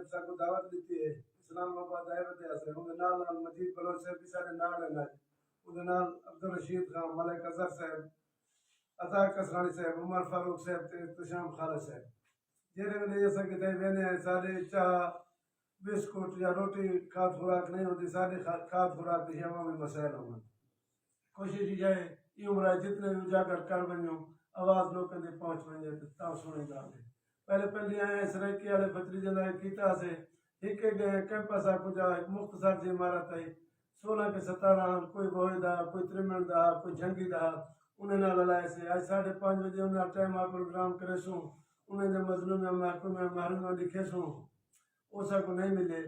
صاحب کو دعوت دیتی ہے اسلام آباد دعوت ہے ان نال نال مجید بلوچ صاحب بھی سارے نال ہیں ان نال عبدالرشید خان ملک اظہر صاحب عطا کسرانی صاحب عمر فاروق صاحب تے تشام خالد صاحب جہاں ویلے اساں کتے وینے ہیں سارے چاہ بسکٹ یا روٹی کھاد خوراک نہیں ہوتی ساری کھاد خوراک کی عوامی مسائل ہوں کوشش یہ ہے یہ عمرہ جتنے بھی اجاگر کر بنوں آواز لوگوں دے پہنچ ونجے تے تا سنی گل ہے پہلے پہلے آئے سرائکی والے بتریجے لائے کیتا سے ایک گئے کیمپس آ کجا مختصر جی عمارت ہے 16 کے 17 کوئی بوئے دا کوئی ترمن دا کوئی جنگی دا انہیں نہ لائے سے آج 5:30 بجے انہیں ٹائم آ پروگرام کرے سوں انہیں دے مظلوم محکوم محروم لکھے سوں اسا کو نہیں ملے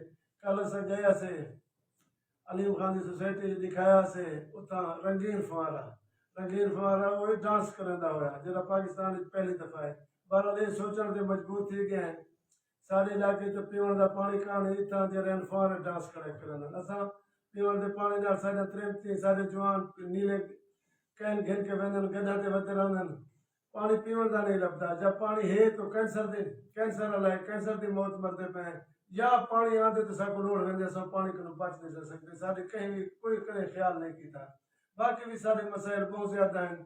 کل اسا گیا سے علیم خان دی سوسائٹی دکھایا سے اتنا رنگین فوارا وہ ڈانس کرندا ہویا جڑا پاکستان وچ پہلی دفعہ ہے بہرحال یہ سوچن تے مجبور تھی گئے ہیں سارے علاقے تے پیون دا پانی کان اتنا دے رہن فوارے ڈانس کرن اساں پیون دے پانی نال سارے ترمتی سارے جوان نیلے کین گھن کے ویندن گڈھا تے ودے رہندن پانی پیون دا نہیں لبدا جب پانی ہے تو کینسر والا ہے کینسر دی موت مردے پے یا پانی آندے تو سب کو لوڑ ویندے سب پانی کو بچ نہیں سکتے سارے کہیں بھی کوئی کرے خیال نہیں کیتا باقی بھی سارے مسائل بہت زیادہ ہیں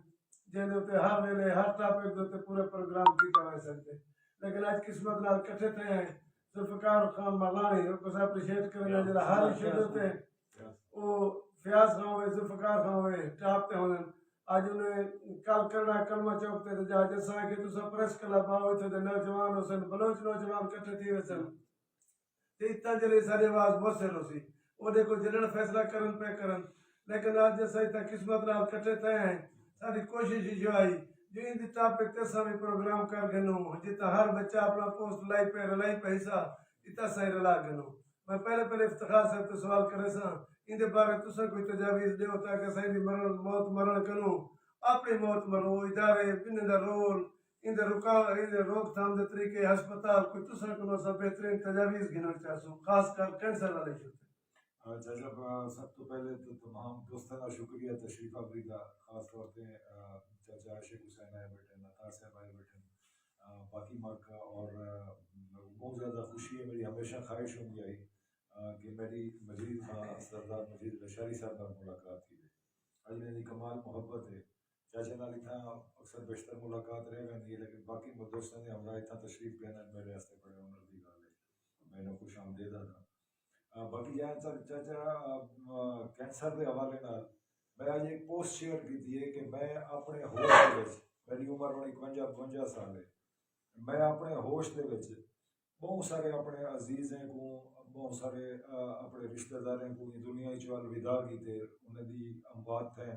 جن دے ہر ویلے ہر ٹاپک دے پورے پروگرام کیتا ہو سکتے لیکن آج قسمت نال کٹھے تھے ہیں ذوالفقار خان مغانی کو سب اپریشیٹ کرنا جڑا ہر ایشو تے او فیاض خان ہوئے ذوالفقار خان ہوئے ٹاپ تے ہونے آج انہیں کل کرنا کلمہ چوک تے جا جیسا کہ تسا پریس کلب آؤ تے نوجوان ہو سن بلوچ نوجوان کٹھے تھی وسن اتنا جلے ساری آواز موثر ہو سی وہ دیکھو جنہوں فیصلہ کرن پہ کرن لیکن آج جیسا اتنا قسمت نال کٹھے تھے ہیں ساری کوشش جو آئی جو ان دی ٹاپک تے سامنے پروگرام کر گنو جتا ہر بچہ اپنا پوسٹ رلائی پہ حصہ اتنا صحیح رلا گنو میں پہلے افتخار صاحب تو سوال کرے سا ان دے بارے تسا کوئی تجاویز دیو تاکہ صحیح دی موت مرن کنو اپنی موت مرو ادارے بننے دا رول ان دے روک تھام دے طریقے ہسپتال کوئی تسا کو سب بہترین تجاویز گننا چاہسو خاص کر کینسر والے شو جناب سب تو پہلے تو تمام دوستانہ شکریہ تشریف آوری کا خاص طور پہ چاچا عاشق حسین آئے بیٹھے عطا صاحب آئے بیٹھے باقی مارکا اور بہت زیادہ خوشی ہے میری ہمیشہ خواہش ہوں گی کہ میری مجید خان سردار مجید لشاری صاحب کا ملاقات تھی آج میری کمال محبت ہے چاچا نال اتنا اکثر بیشتر ملاقات رہ گئی لیکن باقی دوستوں نے ہمارا اتنا تشریف لینا میرے واسطے بڑے ہنر کی گل ہے میں نے خوش آمدید تھا باقی جہاں تک چاچا کینسر کے حوالے نال میں آج ایک پوسٹ شیئر کی تھی کہ میں اپنے ہوش دے میری عمر ہونی 52 سال ہے میں اپنے ہوش دے بہت سارے اپنے عزیزیں کو بہت سارے اپنے رشتہ داریں کو دنیا چ الوداع کیتے انہیں دی اموات تھے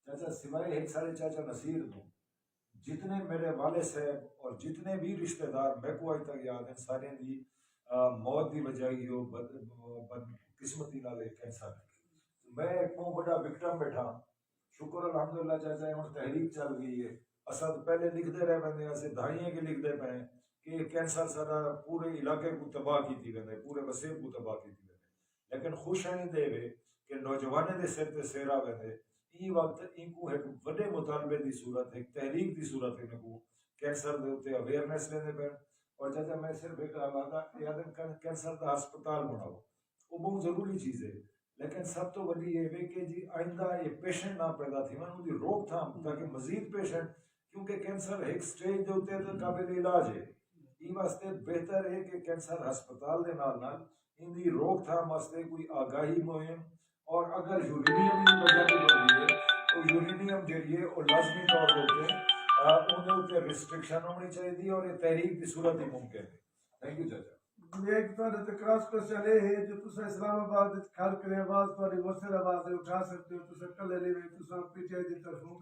چاچا سوائے ایک سارے چاچا نصیر تو جتنے میرے والد صاحب اور جتنے بھی رشتہ دار میں کو اج تک یاد ہیں سارے دی موت دی وجہ ہی ہو بد قسمتی نال کینسر میں ایک بہت بڑا وکٹم بیٹھا شکر الحمدللہ چاچا ہوں تحریک چل گئی ہے اسد پہلے لکھتے رہ پہ اسے دہائیاں کے لکھتے پہ کہ کینسر سارا پورے علاقے کو تباہ کی وے پورے وسیب کو تباہ کی وے لیکن خوش ہیں دے وے کہ نوجوانے دے سر تے سیرا وے ای وقت ان کو ایک بڑے مطالبے دی صورت ایک تحریک دی صورت ان کو کینسر دے اوتے اویئرنیس لینے پہ اور چاچا میں صرف ایک آبادہ یاد کینسر دا ہسپتال بناؤ وہ بہت ضروری چیز ہے لیکن سب تو بڑی یہ ہے کہ جی آئندہ یہ پیشنٹ نہ پیدا تھی ان کی روک تھام تاکہ مزید پیشنٹ کیونکہ کینسر ایک سٹیج دے اوتے تے قابل علاج ہے ای واسطے بہتر ہے کہ کینسر ہسپتال دے نال نال ان دی روک تھام واسطے کوئی آگاہی مہم اور اگر یورینیم کی وجہ تو بڑی ہے تو یورینیم جڑی ہے وہ لازمی طور پہ انہیں اوپر ریسٹرکشن ہونی چاہیے اور یہ تحریک کی صورت ہی ممکن ہے تھینک یو چاچا ایک تو کراس کوشچن یہ ہے جو تسا اسلام آباد کھل کرے آواز تاری مؤثر آواز اٹھا سکتے ہو تسا کلے نہیں ہوئے تسا پی ٹی آئی دی طرفوں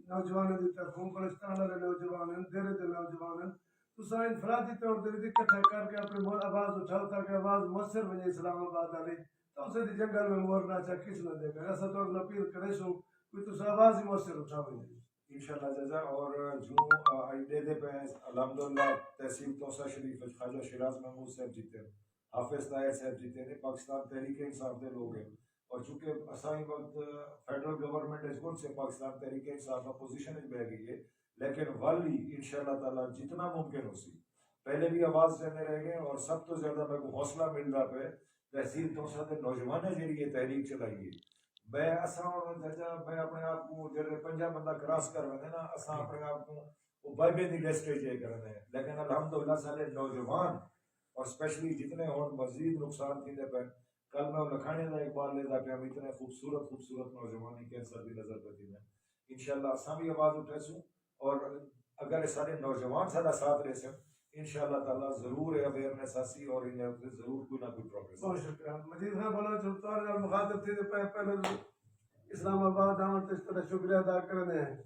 نوجوانوں دی طرفوں بلوچستان والے نوجوان ہیں دیرے دے نوجوان ہیں تسا انفرادی طور پر اکٹھا کر کے اپنی آواز اٹھاؤ تاکہ آواز مؤثر بنے اسلام آباد والی تو اسے دی جنگل میں مورنا چاہ کس نہ دے گا ایسا تو اپیل کرے سو کوئی تسا آواز ہی مؤثر اٹھاؤ انشاءاللہ جزا اور جو آئیڈے دے پہ الحمدللہ تحصیل توسا شریف خواجہ شیراز محمود صاحب جیتے ہیں حافظ طاہر صاحب جیتے ہیں پاکستان تحریک انصاف دے لوگ ہیں اور چونکہ اسائی وقت فیڈرل گورنمنٹ اس گل سے پاکستان تحریک انصاف اپوزیشن بہ گئی ہے لیکن والی انشاءاللہ تعالی جتنا ممکن ہو سی پہلے بھی آواز دینے رہ گئے اور سب تو زیادہ میں کو حوصلہ مل رہا پہ تحصیل توسا دے نوجوان ہے جی یہ تحریک چلائی ہے میں اساں ججا میں اپنے آپ کو جڑے 50 بندہ کراس کر رہے نا اساں اپنے آپ کو وہ بائبے دی لسٹ جے کرنے لیکن الحمدللہ سارے نوجوان اور اسپیشلی جتنے ہون مزید نقصان تھیندے پہ کل میں لکھانے دا اقبال لیتا پہ ہم اتنے خوبصورت نوجوانی کینسر دی نظر پہ تھی انشاءاللہ اساں بھی آواز اٹھے سوں اور اگر سارے نوجوان سارا ساتھ رہے سن انشاءاللہ تعالی ضرور اویئرنیس آسی اور انہیں ضرور کوئی نہ کوئی پروگریس بہت شکریہ مجید خان بلوچ طور مخاطب تھے پہلے اسلام آباد آمد تو اس طرح شکریہ ادا کرنے ہیں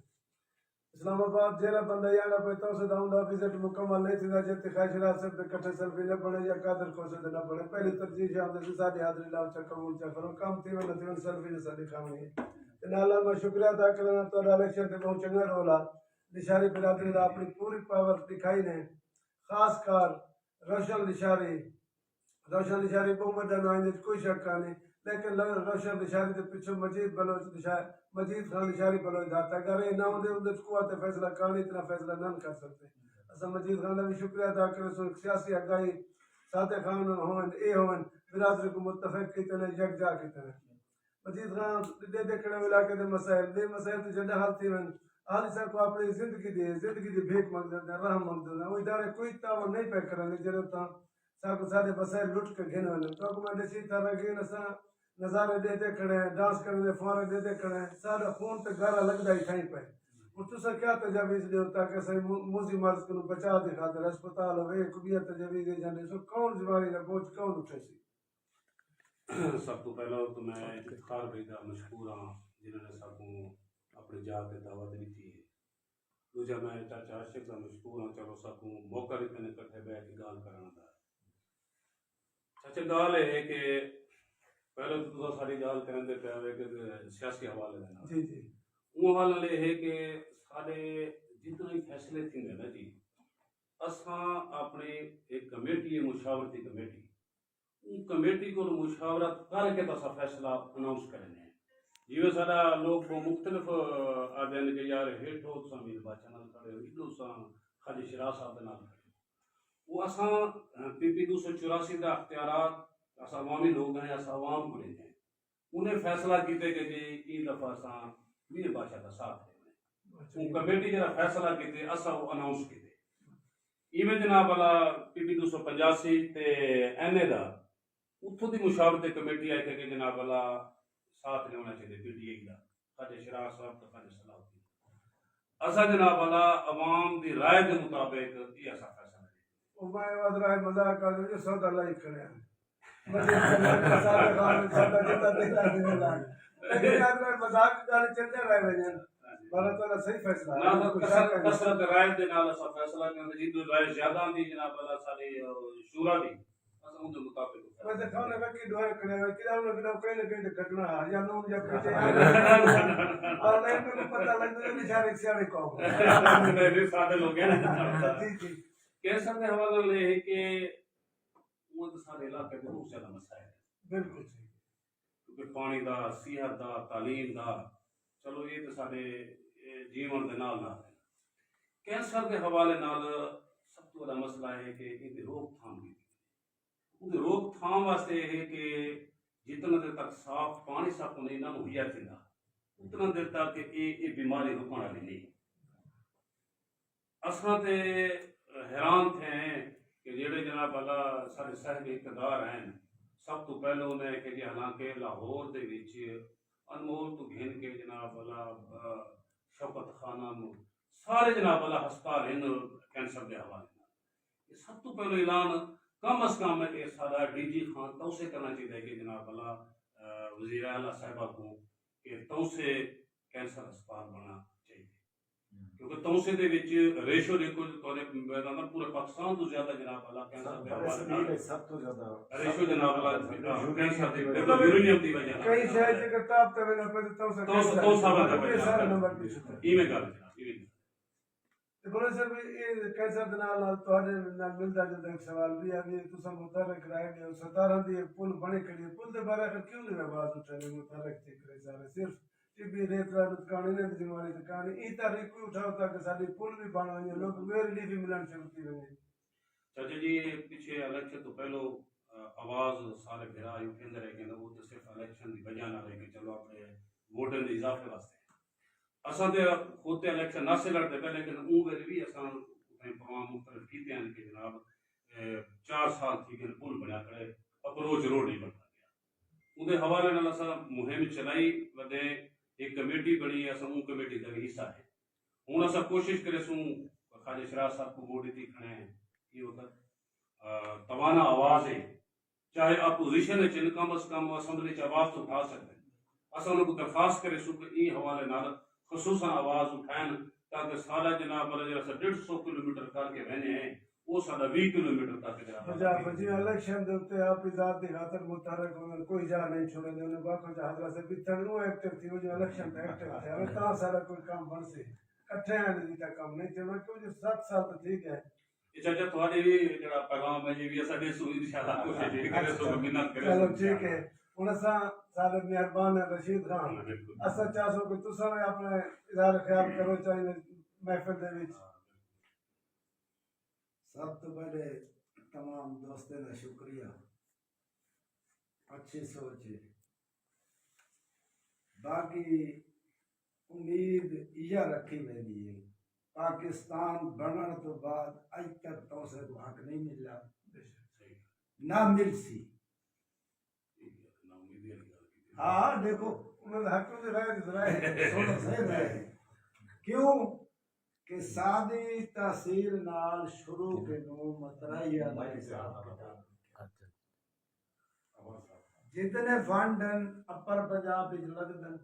اسلام آباد جیلا بندہ یانا پہ تو سے داؤں دا وزٹ مکمل نہیں تھی جتے خواہش رات سے کٹھے سلفی نہ بنے یا قادر کو سے نہ بنے پہلی ترجیح شام سے ساری حاضری لاؤ چا قبول چا کرو کام تھی وہ نہ سلفی نے ساری کھاونی ہے نالا میں شکریہ ادا کرنا تو الیکشن تے بہت چنگا رولا لشاری برادری دا اپنی پوری پاور دکھائی نے خاص کر روشن لشاری بہت نمائندے کوئی شک نہیں لیکن روشن لشاری کے پیچھے مجید خان لشاری بلوچ داتا اگر یہ نہ ہوندے اندر قوت فیصلہ کہانی اتنا فیصلہ نہ کر سکتے اصل مجید خان کا بھی شکریہ ادا کرے سو سیاسی آگاہی سادہ خان ہون اے ہون برادری کو متفق کیتے ہیں یکجا کیتے ہیں مجید خان دے دیکھنے علاقے دے مسائل تو جنہیں حل تھی ون حال سا کو اپنی زندگی دی بھیک منگ دیتے ہیں رحم منگ دیتے ہیں وہ ادارے کوئی تعاون نہیں پہ کرنے جنہوں تا ساکو سارے مسائل لٹ کے گھن ہونے تو کو میں نشید تھا رکھیں نسا نظارے دے کھڑے ہیں ڈانس کرنے فورے دے کھڑے ہیں سارا خون تے گارا لگدا ہی کھائیں پہ اور تو سا کیا تجاویز دے ہوتا کہ صحیح موزی مرض کو بچا دے خاطر ہسپتال ہوئے کبھی تجاویز دے جانے سو کون زمانی دا بوجھ کون اٹھے سی سب تو پہلے تو میں افتخار بھائی کا مشکور ہاں جنہوں نے سب کو اپنے جا کے دعوت دیتی ہے دوجا میں چاچا عاشق کا مشکور ہاں چلو سب کو موقع دیتے ہیں کٹھے بیٹھ کے گال کرنا دا چاچا گال ہے کہ پہلے تو ساری گال کرنے دے پہ کہ سیاسی حوالے دینا جی جی وہ حوالہ لے ہے کہ سارے جتنے فیصلے تھیں نا جی اساں اپنی ایک کمیٹی ہے مشاورتی کمیٹی کمیٹی کو مشاورت کر کے تو فیصلہ اناؤنس کرنے ہیں جیوے سارا لوگ کو مختلف آدھے کہ یار ہیٹو سا میر باچا نال کھڑے ہو ایڈو سا خالی شراح صاحب نال کھڑے وہ اساں پی 284 دا اختیارات اساں عوامی لوگ ہیں اساں عوام کو لیتے ہیں انہیں فیصلہ کیتے کہ جی ای دفعہ اساں میر باچا کا ساتھ دیں وہ کمیٹی جرا فیصلہ کیتے اساں وہ اناؤنس کیتے ایویں جناب والا پی 285 تے این اے دا اتوں کی مشاورت کمیٹی آئی کہ جناب والا ساتھ نہیں ہونا چاہیے پی ٹی آئی کا خاجہ شراح صاحب تو خاجہ صلاح الدین اسا جناب والا عوام دی رائے کے مطابق یہ ایسا فیصلہ ہے وہ میں واد رائے مذاق کر جو سودا لائی کھڑے ہیں مجھے سارے خان سودا جتا دیتا دینے لائے لیکن یاد رائے مذاق گالی چلتے رائے بجن بارہ تو صحیح فیصلہ ہے کثرت رائے دے نال اسا فیصلہ کرنے جی رائے زیادہ آندی جناب والا ساری شورا دی اسا ان دے مطابق ویسے کھانے میں کی دعائیں کرنے ہیں کدھا انہوں نے کہیں نہ کہیں گھٹنا ہے یا نون یا پیچھے اور نہیں میں پتہ لگتا ہے نشارے سیارے کو میرے ساتھ لوگ ہیں جی جی کیسر کے حوالے لے ہے کہ وہ سارے علاقے میں بہت زیادہ مسائل ہے بالکل صحیح کیونکہ پانی دا صحت دا تعلیم دا چلو یہ تو سارے جیون دے نال نال کینسر کے حوالے نال سب تو بڑا مسئلہ ہے کہ ان کی روک تھام کی ان کی روک تھام واسطے ہے کہ جتنا دیر تک صاف پانی صاف نہیں نہ مہیا تھیندا اتنا دیر تک یہ بیماری رکن والی نہیں اساں تے حیران تھے کہ جڑے جناب اللہ سارے صاحب اقتدار ہیں سب تو پہلے انہیں کہ جی حالانکہ لاہور دے وچ انمول تو گھن کے جناب اللہ شوکت خانہ سارے جناب اللہ ہسپتال ہیں کینسر کے حوالے یہ سب تو پہلے اعلان کم از کم ہے کہ سارا ڈی جی خان تو سے کرنا چاہیے کہ جناب اللہ وزیر اعلیٰ صاحبہ کو کہ تو سے کینسر ہسپتال بننا چاہیے کیونکہ تو سے دے وچ ریشو دیکھو تو پورے پاکستان تو زیادہ جناب اللہ کینسر کے حوالے سب تو زیادہ ریشو جناب اللہ کینسر دے یورینیم دی وجہ کئی شاید کہ کتاب تے میں پہ تو ثابت ہے سارے نمبر پیچھے ای میں گل جناب تے بولے سر یہ کینسر دے نال تواڈے نال ملدا جلدا ایک سوال بھی ہے کہ تساں متحرک رائے گئے 17 دی پل بنے کھڑی پل دے بارے کیوں نہیں آواز اٹھانے متحرک تھی کرے سارے صرف ٹی ریت رات کہانی نے بیماری تے کہانی ای تاریخ کوئی اٹھاؤ تا کہ ساری پل بھی بن ونے لوگ میرے لیے بھی ملن شروع کی ونے چاچا جی پیچھے الیکشن تو پہلو آواز سارے بھیرا اٹھتے رہے کہ وہ تو صرف الیکشن کی وجہ نہ رہے کہ چلو اپنے ووٹیں کے اضافے واسطے اساں تے خود تے الیکشن نہ سے لڑتے پہ لیکن اون ویلے بھی اساں پروگرام مختلف کیتے ہیں کہ جناب 4 سال تھی کہ پل بنیا کرے اپروچ روڈ نہیں بنتا گیا اون دے حوالے نال اساں مہم چلائی ودے ایک کمیٹی بنی اساں اون کمیٹی دا بھی حصہ ہے ہن اساں کوشش کرے سوں خواجہ شراز صاحب کو ووٹ دیتی کھڑے ہیں یہ وقت توانا آواز ہے چاہے اپوزیشن ہے کم از کم اسمبلی چ آواز تو اٹھا سکتے ہیں اساں انہوں کو درخواست کرے سو کہ این حوالے نال خصوصاً آواز اٹھائیں تاکہ سارا جناب جڑا 150 کلومیٹر کر کے رہنے ہیں وہ سارا 20 کلومیٹر تک جناب جی الیکشن دے اوتے آپ ذات دی خاطر متحرک ہونے کوئی جا نہیں چھوڑے دے انہیں باقی جا حضرت سے بھی تنو ایکٹیو تھی وہ جو الیکشن تے ایکٹیو تھے ہمیں تا سارا کوئی کام بن سے کٹھے ہیں نہیں تا کام نہیں تھے میں کہ جو 7 سال تو ٹھیک ہے چاچا تھوڑے بھی جڑا پیغام ہے جی بھی اساں سو انشاءاللہ کوشش کرے سو محنت کرے چلو ٹھیک ہے ہن اساں سارے مہربان ہے رشید خان اساں چاہو کہ تساں اپنے اظہار خیال کرو چاہیے محفل دے وچ سب تو پہلے تمام دوستوں کا شکریہ اچھی سوچ ہے باقی امید یہ رکھی ویندی ہے پاکستان بننے تو بعد اج تک تو سے کو حق نہیں ملا نہ مل سی ہاں دیکھو انہوں حق دے رائے سونا صحیح رہے کیوں کہ سادی تحصیل نال شروع کے نو مترائیہ کا حساب کتاب جتنے فنڈن اپر پنجاب وچ لگدن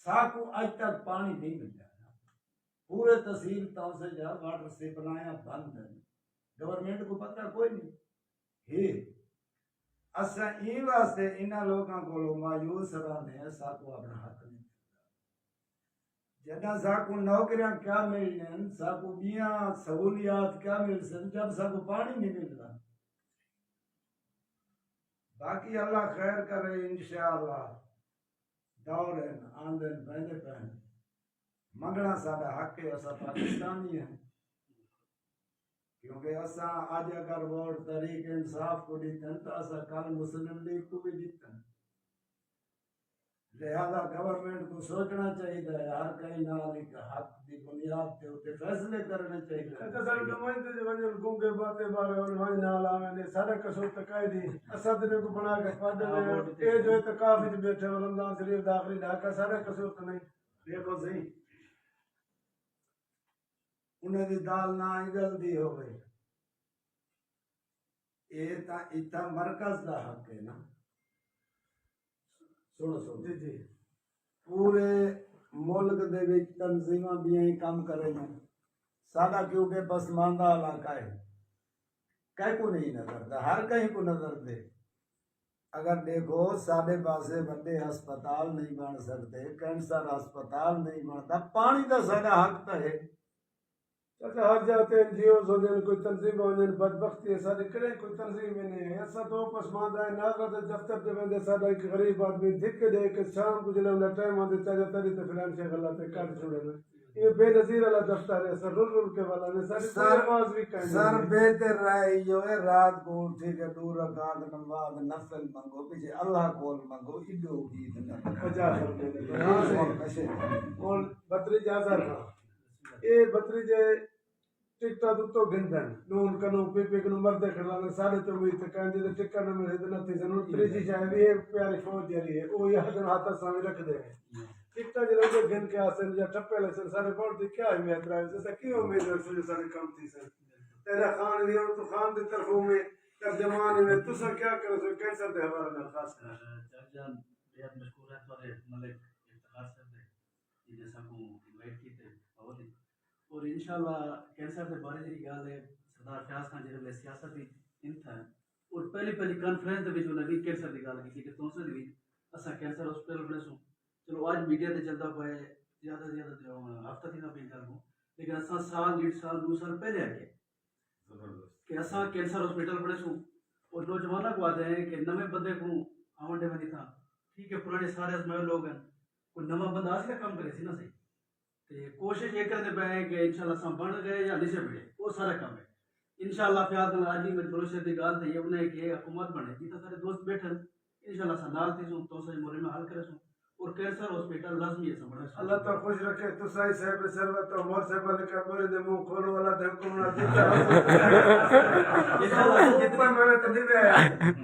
ساکو اج تک پانی نہیں ملتا پورے تحصیل تو سے جا واٹر سپلائیاں بند ہیں گورنمنٹ کو پتہ کوئی نہیں ہے اساں ای واسطے انہاں لوکاں کولوں مایوس رہنے ساکو اپنا حق نہیں جدہ ساکو نوکریاں کیا ملن ساکو بیاں سہولیات کیا مل سن جب ساکو پانی نہیں ملنا باقی اللہ خیر کرے انشاءاللہ دور ہیں آندن پہنے پہنے منگنا سارا حق ہے اسا پاکستانی ہیں کیونکہ اسا آج اگر ووٹ تحریک انصاف کو دیتن تو اسا کل مسلم لیگ کو بھی دیتن لہذا گورنمنٹ کو سوچنا چاہیے ہر کہیں نال ایک حق دی بنیاد تے اوتے فیصلے کرنے چاہیے اگر نمائندے جو وجل گونگے باتیں بارے اور وہاں نال آویں نے سارا قصور تکائی دی اسد نے کو بنا کے پڑھ دے اے جو اعتکاف وچ بیٹھے رمضان شریف داخلی ڈھاکہ سارا قصور تو نہیں دیکھو صحیح انہیں دی دال نہ اگل دی ہوئے اے تا اتنا مرکز دا حق ہے نا سنو سنو جی جی پورے ملک دے وچ تنظیماں بھی یہی کام کریں ہیں سادہ کیونکہ پسماندہ علاقہ ہے کہیں کو نہیں نظر دا ہر کہیں کو نظر دے اگر دیکھو سادے پاسے بڑے ہسپتال نہیں بن سکتے کینسر ہسپتال نہیں بنتا پانی دا سارا حق تو ہے اچھا ہر جاتے ہیں جی اوز ہو جائیں کوئی تنظیم ہو جائیں بدبختی ہے سارے کریں کوئی تنظیم ہی نہیں ہے ایسا تو پسماندہ ہے ناظرہ دفتر دے بندے سادہ ایک غریب آدمی دکھ دے کہ شام کو جلے انہیں ٹائم آدھے چاہتا تری تو فلان شیخ اللہ تے کاٹ چھوڑے میں یہ بے نظیر اللہ دفتر ہے سر رول کے والا نے ساری آواز بھی کہیں سر بہتر رہے جو ہے رات کو اٹھی کے دور رکعت نماز نفل منگو پیچھے اللہ کول منگو ادو عید نہ 50 اور بطری جازر یہ بطری جے ٹکٹا تو گندن نون کنو پی پی کنو مردے کھڑا سارے تو بھی تکائیں دے ٹکٹا نہ ملے تو نہ تھی سنوں تریجی شاہ بھی ہے پیاری فوج جاری ہے وہ یہ دن ہاتھ سامنے رکھ دے ٹکٹا جلے جو گن کے آسن یا ٹپے لسن سارے بورڈ دی کیا اہمیت رہا ہے جیسا کیوں امید ہے سجے سارے کم تھی سن تیرا خان دی تو خان دی طرفوں میں ترجمان میں تو سا کیا کرو سو کینسر دے حوالے میں خاص کر جان بہت مشکور ہے تھوڑے ملک افتخار صاحب نے جیسا کو انوائٹ کی تھے اور انشاءاللہ کینسر کے بارے میں گل ہے سردار فیاض خان جی نے سیاست ان تھا اور پہلی کانفرنس دے انہوں نے کینسر کی گل کی کہ تونسے بھی اسا کینسر ہاسپٹل بنے سو چلو آج میڈیا تے چلتا پا ہے زیادہ ہفتہ تھی نہ پہ گل ہوں لیکن اسا سال 1.5 سال 2 سال پہلے آ گئے کہ اسا کینسر ہاسپٹل بنے سو اور نوجوانوں کو آتے ہیں کہ نئے بندے کو آمن دے میں تھا ٹھیک ہے پرانے سارے ازمائے لوگ ہیں کوئی نواں بندہ آ کے کام کرے سی نا صحیح تے کوشش یہ کرتے پے ہیں کہ انشاءاللہ سب بن گئے یا نہیں سے ملے وہ سارا کام ہے انشاءاللہ فیاض راجی میں بھروسے دی گال تے یہ انہیں کہ حکومت بنے جیتا سارے دوست بیٹھن انشاءاللہ سنال تھی سوں تو سے مورے میں حل کرے سوں اور کینسر ہاسپٹل لازمی ہے سمجھنا اللہ تو خوش رکھے تو صحیح صاحب سروت تو مور صاحب نے کہا میرے دے منہ کھولو والا تے حکم نہ دیتا انشاءاللہ اوپر میں نے تو نہیں آیا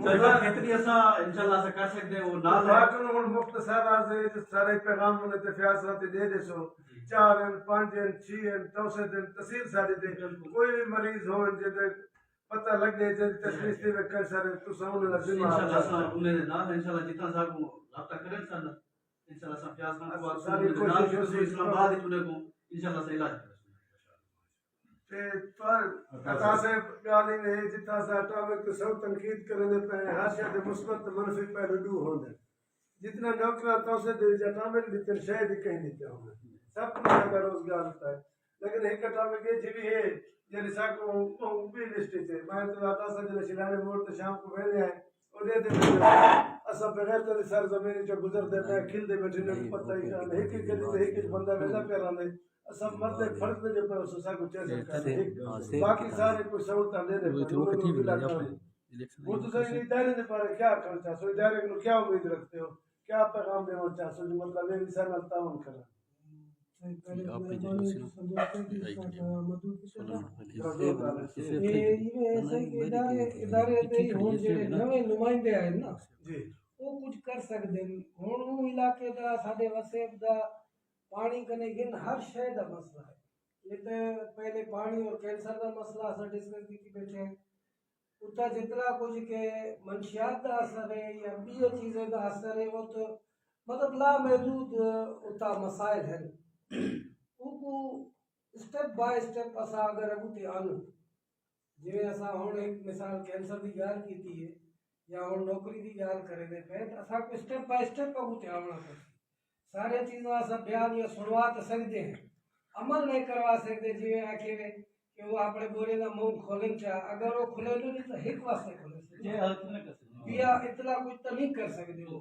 سرکار کتنی ایسا انشاءاللہ سے کر سکتے ہیں وہ نال ہے باقی نوں مختصر عرض ہے سارے پیغام نے تے فیاض دے دے سو 4 ہیں 5 ہیں 6 ہیں توسے دن تصویر ساری دے کوئی بھی مریض ہو جے پتہ لگے جے تشخیص دی کینسر تو سامنے لازم انشاءاللہ سا انہیں نال انشاءاللہ جتنا صاحب کو رابطہ کریں سن انشاءاللہ سا فیاض خان کو ساری کوشش اسلام آباد ہی کو انشاءاللہ سے علاج کریں تے تو عطا صاحب گالی نے جتا سا ٹاپک تو سب تنقید کرنے پہ ہر شے دے مثبت منفی پہلو دو ہوندے جتنا نوکرا توسے دے جتا میں بھی شاید کہیں نہیں چاہوں سب کو زیادہ روزگار ہوتا ہے لیکن ایک ٹاپک یہ جی بھی ہے جیسے سا کو بھی لسٹ تے میں تو عطا صاحب جے شلانے موڑ تے شام کو ویلے آئے اور دے دے اسا بغیر تے سر زمین جو گزر دے پہ کھل دے بیٹھے نے پتہ ہی کہا ایک ایک گلی ایک ایک بندہ ویلا پہ رہنے سب مرد فرق دے پہ اس سا کو چیز باقی سارے کوئی سہولتاں دے دے وہ تو صحیح ادارے دے بارے کیا کرنا چاہتے ہو ادارے کو کیا امید رکھتے ہو کیا پیغام دینا چاہتے ہو جو مطلب میری سر نال تعاون کرنا نویں نمائندے آئے نا جی وہ کچھ کر سکتے ہیں ہوں وہ علاقے دا ساڈے وسیب دا پانی کنے گن ہر شے دا مسئلہ ہے یہ تو پہلے پانی اور کینسر دا مسئلہ اسا ڈسکس کی بیٹھے ہیں اتنا جتنا کچھ کہ منشیات دا اثر ہے یا بیو چیزیں دا اثر ہے وہ تو مطلب لا محدود اتنا مسائل ہیں ان کو اسٹیپ بائی اسٹیپ اسا اگر اگو تے آنو جی اسا ہوں ایک مثال کینسر دی گال کیتی ہے یا ہوں نوکری دی گال کرے دے پہ اسا کو اسٹیپ بائی اسٹیپ اگو تے آنا پڑے سارے چیزاں اسا بیان یا سنوا تو سکتے ہیں عمل نہیں کروا سکتے جی آکھے کہ وہ اپنے بورے دا منہ کھولن چاہ اگر وہ کھلے تو نہیں تو ایک واسطے کھولے سکتے یا اتنا کچھ تو نہیں کر سکتے وہ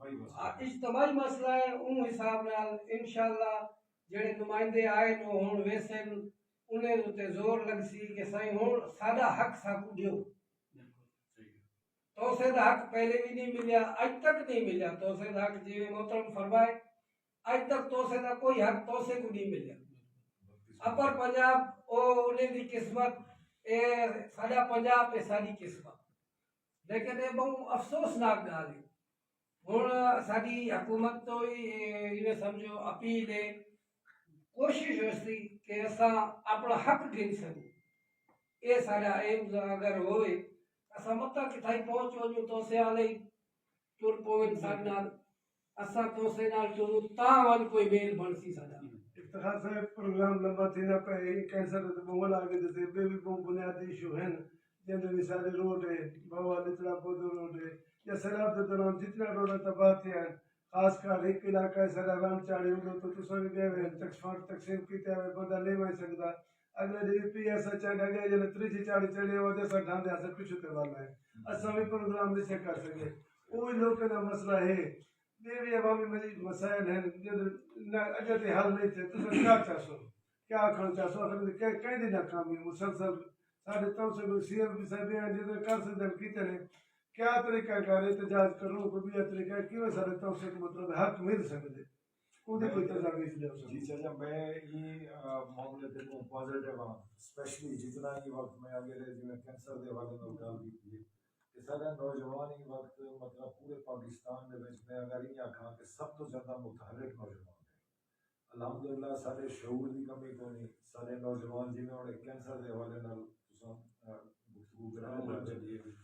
اجتماعی مسئلہ ہے ان حساب نال انشاءاللہ جڑے نمائندے آئے نو ہون ویسے انہیں تے زور لگ سی کہ سائیں ہون سادہ حق ساکو دیو توسے دا حق پہلے بھی نہیں ملیا آج تک نہیں ملیا توسے دا حق جی محترم فرمائے آج تک توسے دا کوئی حق توسے کو نہیں ملیا اپر پنجاب او انہیں دی قسمت اے سادہ پنجاب اے ساری قسمت لیکن اے بہت افسوسناک گال ہے ہوں ساری حکومت تو یہ سمجھو اپیل ہے کوشش ہوتی کہ اسا اپنا حق گن سکوں یہ سارا ایم اگر ہوئے اسا متا کتھائی پہنچ ونجو تو سے آلے تر پوین ساڈ نال اسا تو سے نال چلو تا ون کوئی میل بن سی ساڈا افتخار صاحب پروگرام لمبا تھینا پہ کینسر تو بہت آگے جیسے بے بھی بہت بنیادی ایشو ہیں جن میں سارے روڈ ہے بہوا لتڑا پودو روڈ ہے یا سیلاب کے دوران جتنا روڈ تباہ تھے ہیں خاص کر ایک علاقہ ہے سارا رام چاڑی ہوں تو تصویر گئے ہوئے تقسیم کیتے ہوئے بندہ نہیں مائی سکتا اگلے ڈی پی ایسا چاہے گئے جنہیں تریجی چاڑی چڑھے وہ جیسا ڈھاندے ایسا پچھتے والا ہے اصلا بھی پروگرام نہیں سے کر سکے وہی لوگ کا مسئلہ ہے یہ بھی عوامی مسائل ہیں اگر تے حل نہیں تھے تو کیا چاہو کیا کھڑ چاہو کہیں دی ناکامی مسلسل ساڑھے تو سے سی ایم پی صاحب ہیں جیسے کر سکتے کیتے ہیں کیا طریقہ کار احتجاج کروں کو بھی طریقہ کیوں سارے تو سے مطلب حق مل سکتے کوئی تجاویز دے جی چاچا میں یہ معاملے دیکھوں پازیٹیو ہاں اسپیشلی جتنا ہی وقت میں آگے رہے جو کینسر دے حوالے نال گل کی کہ سارا نوجوان ہی وقت مطلب پورے پاکستان دے وچ میں اگر یہ آکھاں کہ سب تو زیادہ متحرک نوجوان ہے الحمدللہ سارے شعور دی کمی کو نہیں سارے نوجوان جی میں کینسر دے حوالے نال گفتگو کرنے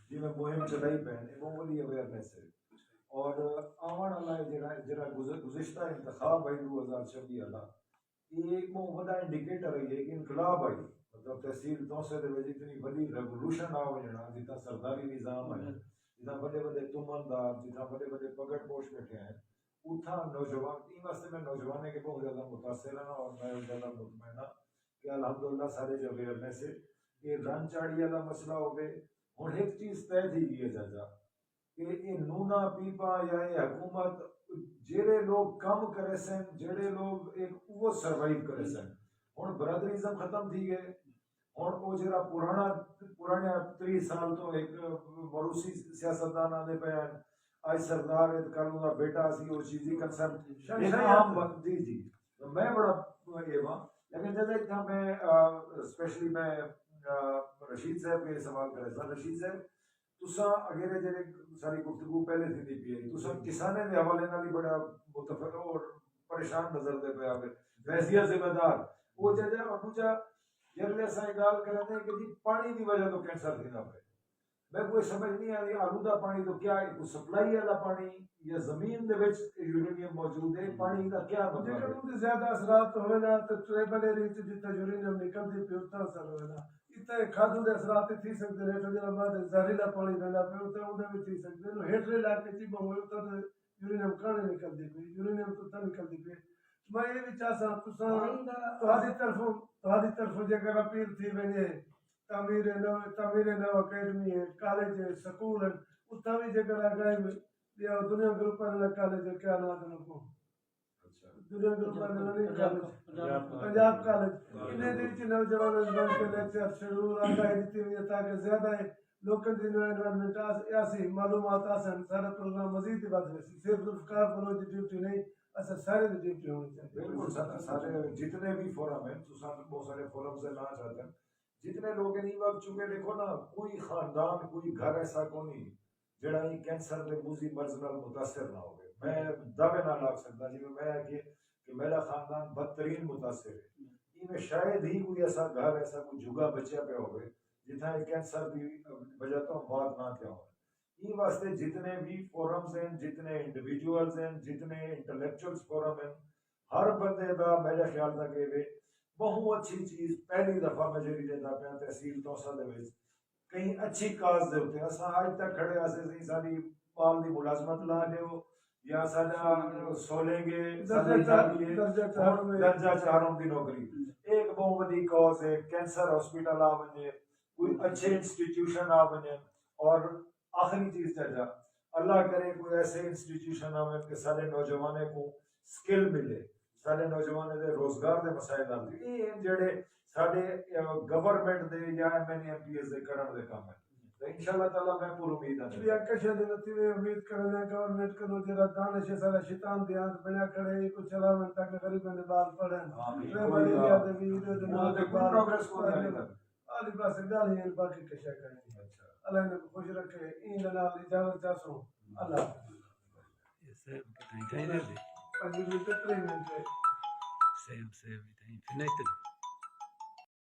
جی میں مہم چلائی پہنے وہ بڑی اویئرنیس ہے اور آون والا جڑا گزشتہ انتخاب ہے 2026 والا یہ ایک بہت بڑا انڈیکیٹر ہے کہ انقلاب آئی مطلب تحصیل توسے دے وچ اتنی بڑی ریولوشن آ وجنا جتنا سرداری نظام ہے جتنا بڑے بڑے تمندار جتنا بڑے بڑے پگڑ پوش بیٹھے ہیں اتنا نوجوان اس واسطے میں نوجوانے کے بہت زیادہ متاثر ہوں اور میں زیادہ مطمئن ہوں کہ الحمدللہ سارے جو اویئرنیس ہے یہ رن چاڑی والا مسئلہ ہو گئے ہوں ایک چیز طے تھی گئی ہے چاچا کہ یہ نونا پیپا یا یہ حکومت جڑے لوگ کم کرے سن جڑے لوگ ایک وہ سروائیو کرے سن ہوں برادریزم ختم تھی گئے ہن وہ جڑا پرانے 30 سال تو ایک موروثی سیاستدان آنے پہ ہیں آج سردار کل دا بیٹا سی وہ چیزی کنسرن ایک عام جی جی میں بڑا یہ ہاں لیکن جب اتنا میں اسپیشلی میں رشید صاحب کے سوال کرے سا رشید صاحب تساں اگر جڑے ساری گفتگو پہلے تھی دی پی تساں کسانے دے حوالے نال ہی بڑا متفق اور پریشان نظر دے پیا ویسیا ذمہ دار وہ جڑا اور دوجا جرلے سائیں گال کرتے ہیں کہ جی پانی دی وجہ تو کینسر تھی نہ پہ میں کوئی سمجھ نہیں آئی آلودہ پانی تو کیا ہے کوئی سپلائی والا پانی یا زمین دے وچ یورینیم موجود ہے پانی کا کیا جے مطلب ہے کر زیادہ اثرات ہوئے نا تو ٹریبل ایریا چ جتھے یورینیم نکلدی پی اتنا اثر ہوئے نا اتنے کھادو دے اثرات تھی سکتے ہیں جو بعد زہریلا پانی بہندا پہ اتنے اودے وچ تھی سکتے ہیں ہیٹرے علاقے چ بہو اتنے یورینیم کھانے نکلدی پی یورینیم تو تا نکلدی پی میں یہ بھی چاہتا تساں تہاڈی طرف جے کر اپیل تھی ویندے تعمیر نو اکیڈمی ہے کالج ہے سکول ہے اتنا بھی جے کر آگاہی میں یا دنیا گروپ والا کالج ہے کیا نام ہے کو دنیا گروپ والا نہیں کالج پنجاب کالج انہیں دے وچ نوجوان بن کے لیکچر شروع آگاہی دیتی ہوئی ہے تاکہ زیادہ لوکاں دی انوائرمنٹ ایسی معلومات آسن سارا پروگرام مزید بڑھ رہے صرف ذوالفقار بلوچ دی ڈیوٹی نہیں ایسا سارے دی ڈیوٹی ہونی چاہیے بالکل سارے جتنے بھی فورم ہیں تو بہت سارے فورم سے نہ چاہتے ہیں جتنے لوگ نہیں وقت چونکہ دیکھو نا کوئی خاندان کوئی گھر ایسا کو نہیں جڑا ہی کینسر دے موذی مرض نال متاثر نہ ہوگے میں دعوے نہ لاگ سکتا جی میں کہ میرا خاندان بدترین متاثر ہے یہ میں شاید ہی کوئی ایسا گھر ایسا کوئی جگہ بچیا پہ ہوگے جتنا کینسر کی وجہ تو بات نہ کیا ہو یہ واسطے جتنے بھی فورمز ہیں جتنے انڈیویجولز ہیں جتنے انٹلیکچوئلز فورم ہیں ہر بندے دا میرے خیال تک کہ بہت اچھی چیز پہلی دفعہ میں جڑی دیتا پیا تحصیل توسا دے وچ کہیں اچھی کاز دے ہوتے ہیں آج تک کھڑے ایسے ساری پال دی ملازمت لا دیو یا سارا سولیں گے درجہ چاروں دی نوکری ایک بہت بڑی کاز ہے کینسر ہاسپٹل آ بنے کوئی اچھے انسٹیٹیوشن آ بنے اور آخری چیز چاہتا اللہ کرے کوئی ایسے انسٹیٹیوشن آ بنے کہ سارے نوجوانے کو سکل ملے سارے نوجوان دے روزگار دے مسائل حل تھی یہ جڑے سارے گورنمنٹ دے یا M N M P S دے کرن دے کام ہے تو انشاءاللہ تعالیٰ میں پور امید ہے یا کشے دے نتیجے امید کرنا گورنمنٹ کو جڑا دانش سارا شیطان دی ہاتھ بنا کھڑے کو چلاون تاکہ غریباں دے بال پڑھن ریبلیاں دے بھی دے نال دے کوئی پروگریس کو نہیں آلی بس گالی ہیں باقی کشے کریں اللہ نے خوش رکھے این نال اجازت چاہو اللہ Same, پنج minute 3 minute same, same. United.